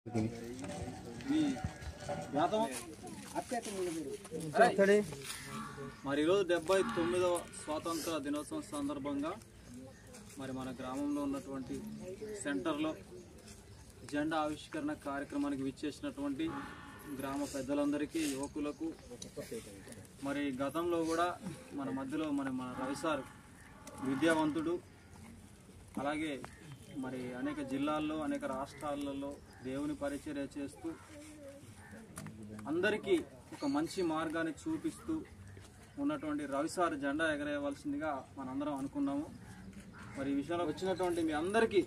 మరి ఈరోజు 79వ స్వాతంత్ర దినోత్సవం సందర్భంగా మరి మన గ్రామంలో ఉన్నటువంటి సెంటర్లో జెండా ఆవిష్కరణ కార్యక్రమానికి విచ్చేసినటువంటి గ్రామ పెద్దలందరికీ, యువకులకు, మరి గతంలో కూడా మన మధ్యలో మన రవి సార్ విద్యావంతుడు, అలాగే మరి అనేక జిల్లాల్లో అనేక రాష్ట్రాలలో దేవుని పరిచర్య చేస్తూ అందరికీ ఒక మంచి మార్గాన్ని చూపిస్తూ ఉన్నటువంటి రవి సార్ జెండా ఎగరేయవలసిందిగా మనందరం అనుకున్నాము. మరి ఈ విషయంలో వచ్చినటువంటి మీ అందరికీ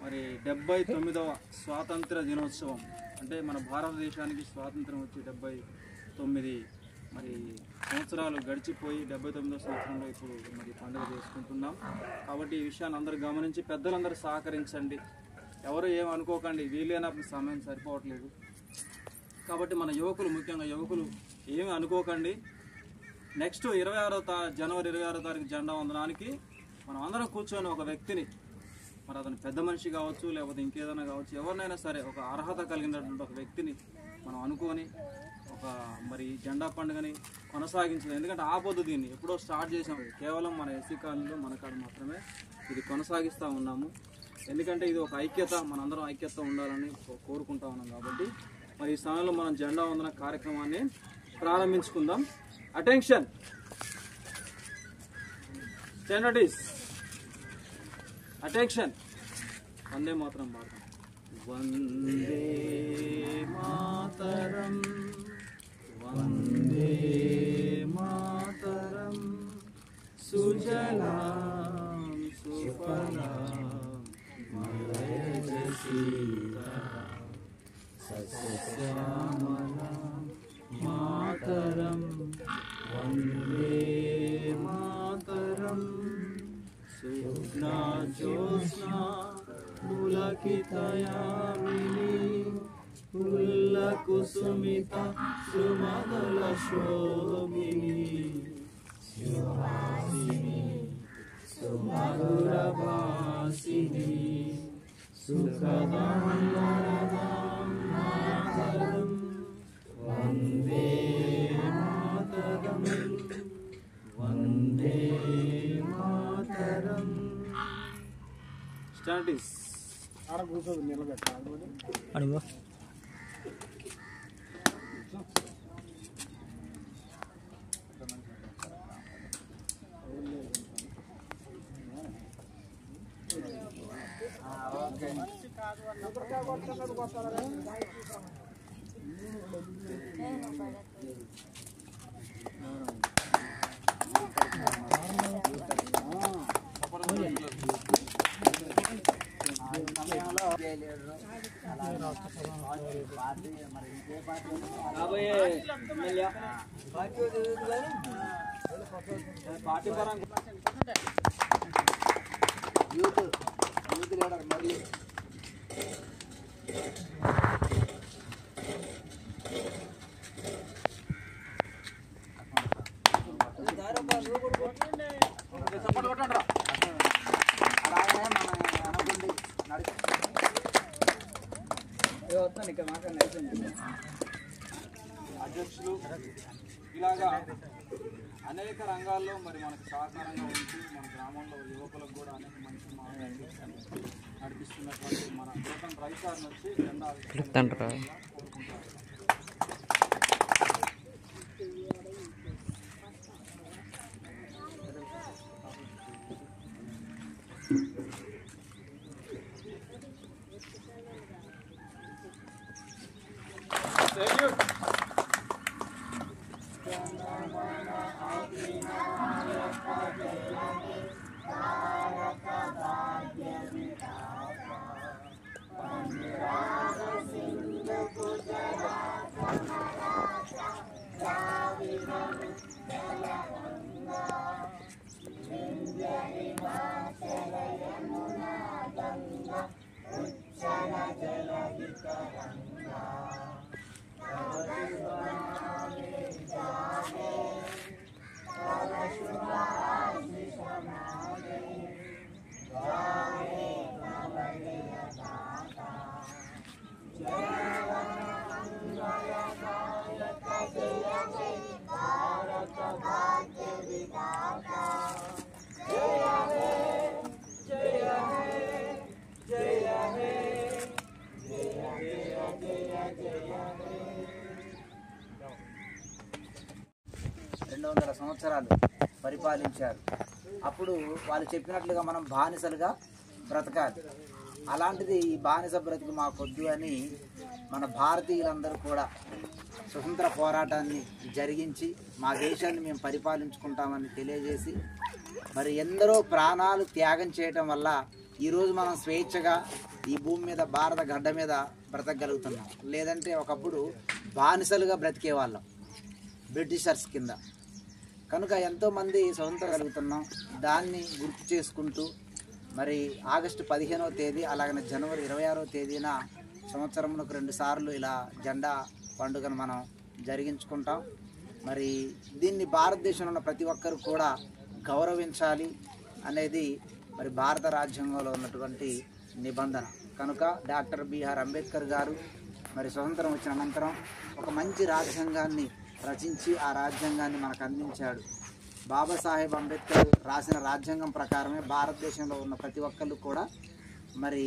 మరి 79వ స్వాతంత్ర దినోత్సవం అంటే మన భారతదేశానికి స్వాతంత్రం వచ్చి 79 మరి సంవత్సరాలు గడిచిపోయి 79వ సంవత్సరంలో ఇప్పుడు మరి పండుగ చేసుకుంటున్నాం. కాబట్టి ఈ విషయాన్ని అందరూ గమనించి పెద్దలందరూ సహకరించండి. ఎవరు ఏమనుకోకండి, వీలైనప్పుడు సమయం సరిపోవట్లేదు కాబట్టి మన యువకులు, ముఖ్యంగా యువకులు ఏమి అనుకోకండి. నెక్స్ట్ జనవరి 26వ తారీఖు జెండా వందనానికి మనం అందరం కూర్చొని ఒక వ్యక్తిని, మరి అతను పెద్ద మనిషి కావచ్చు, లేకపోతే ఇంకేదైనా కావచ్చు, ఎవరినైనా సరే ఒక అర్హత కలిగినటువంటి ఒక వ్యక్తిని మనం అనుకొని ఒక మరి జెండా పండుగని కొనసాగించడం. ఎందుకంటే ఆపొద్దు, దీన్ని ఎప్పుడో స్టార్ట్ చేసాం, కేవలం మన ఎస్సీ కాలనీలో మన కాడ మాత్రమే ఇది కొనసాగిస్తూ ఉన్నాము. ఎందుకంటే ఇది ఒక ఐక్యత, మనందరం ఐక్యత ఉండాలని కోరుకుంటా ఉన్నాం. కాబట్టి మరి ఈ సమయంలో మనం జెండా వందన కార్యక్రమాన్ని ప్రారంభించుకుందాం. Attention, stand at ease, attention. Vande Mataram పాడతాం. వందే మాతరం, వందే మాతరం, సుజలాం సుఫలాం మలయజ సీతారాం సస్యశ్యామలాం మాతరం, వందే మాతరం, సుజ్ఞా జ్యోత్స్నా పులకితయామినీ పుల్లకుసుమిత సుమదల శోభినీ సుహాసినీ సుమధురభాసినీ సుఖదాం వరదాం మాతరం, వందే మాతరం, వందే మాతరం. స్టార్టిస్ ఆడ కూర్చోదు, నిలబెట్టాలి. పార్టీ పరంగా యూత్ లీడర్ మరి అధ్యక్షులు ఇలాగా అనేక రంగాల్లో మరి మనకు సహకారంగా ఉంటూ మన గ్రామంలో యువకులకు కూడా అనేక మంచి మార్గాలు నడిపిస్తున్నటువంటి మన నూతన రవి సార్ని వచ్చి జెండా కోరుకుంటారు. సంవత్సరాలు పరిపాలించారు. అప్పుడు వాళ్ళు చెప్పినట్లుగా మనం బానిసలుగా బ్రతకాలి. అలాంటిది ఈ బానిస బ్రతుకు మాకొద్దు అని మన భారతీయులందరూ కూడా స్వతంత్ర పోరాటాన్ని జరిగించి మా దేశాన్ని మేము పరిపాలించుకుంటామని తెలియజేసి మరి ఎందరో ప్రాణాలు త్యాగం చేయటం వల్ల ఈరోజు మనం స్వేచ్ఛగా ఈ భూమి మీద భారత గడ్డ మీద బ్రతకగలుగుతున్నాం. లేదంటే ఒకప్పుడు బానిసలుగా బ్రతికేవాళ్ళం బ్రిటిషర్స్ కింద. కనుక ఎంతోమంది స్వతంత్రం కలుగుతున్నాం. దాన్ని గుర్తు చేసుకుంటూ మరి ఆగస్టు 15వ తేదీ అలాగనే జనవరి 26వ తేదీన సంవత్సరంలో 2 సార్లు ఇలా జెండా పండుగను మనం జరిగించుకుంటాం. మరి దీన్ని భారతదేశంలో ఉన్న ప్రతి ఒక్కరు కూడా గౌరవించాలి అనేది మరి భారత రాజ్యాంగంలో ఉన్నటువంటి నిబంధన. కనుక డాక్టర్ బిఆర్ అంబేద్కర్ గారు మరి స్వతంత్రం వచ్చిన అనంతరం ఒక మంచి రాజ్యాంగాన్ని రచించి ఆ రాజ్యాంగాన్ని మనకు అందించాడు. బాబాసాహెబ్ అంబేద్కర్ రాసిన రాజ్యాంగం ప్రకారమే భారతదేశంలో ఉన్న ప్రతి ఒక్కళ్ళు కూడా మరి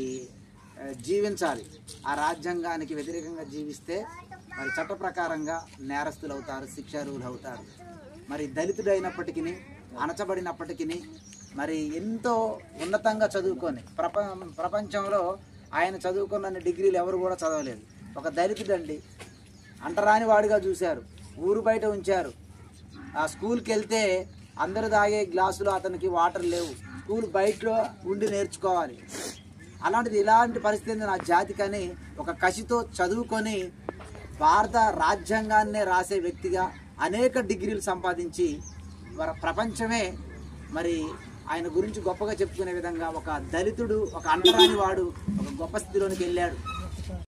జీవించాలి. ఆ రాజ్యాంగానికి వ్యతిరేకంగా జీవిస్తే మరి చట్ట ప్రకారంగా నేరస్తులు అవుతారు, శిక్షార్హులు అవుతారు. మరి దళితుడైనప్పటికీ అణచబడినప్పటికీ మరి ఎంతో ఉన్నతంగా చదువుకొని ప్రపంచంలో ఆయన చదువుకున్న డిగ్రీలు ఎవరు కూడా చదవలేదు. ఒక దళితుడండి, అంటరాని వాడిగా చూశారు, ఊరు బయట ఉంచారు. ఆ స్కూల్కి వెళ్తే అందరూ తాగే గ్లాసులు అతనికి వాటర్ లేవు, స్కూల్ బయటలో ఉండి నేర్చుకోవాలి. ఇలాంటి పరిస్థితి నా జాతికని ఒక కసితో చదువుకొని భారత రాజ్యాంగాన్నే రాసే వ్యక్తిగా అనేక డిగ్రీలు సంపాదించి ప్రపంచమే మరి ఆయన గురించి గొప్పగా చెప్పుకునే విధంగా ఒక దళితుడు, ఒక అంటరాని వాడు ఒక గొప్ప స్థితిలోనికి వెళ్ళాడు.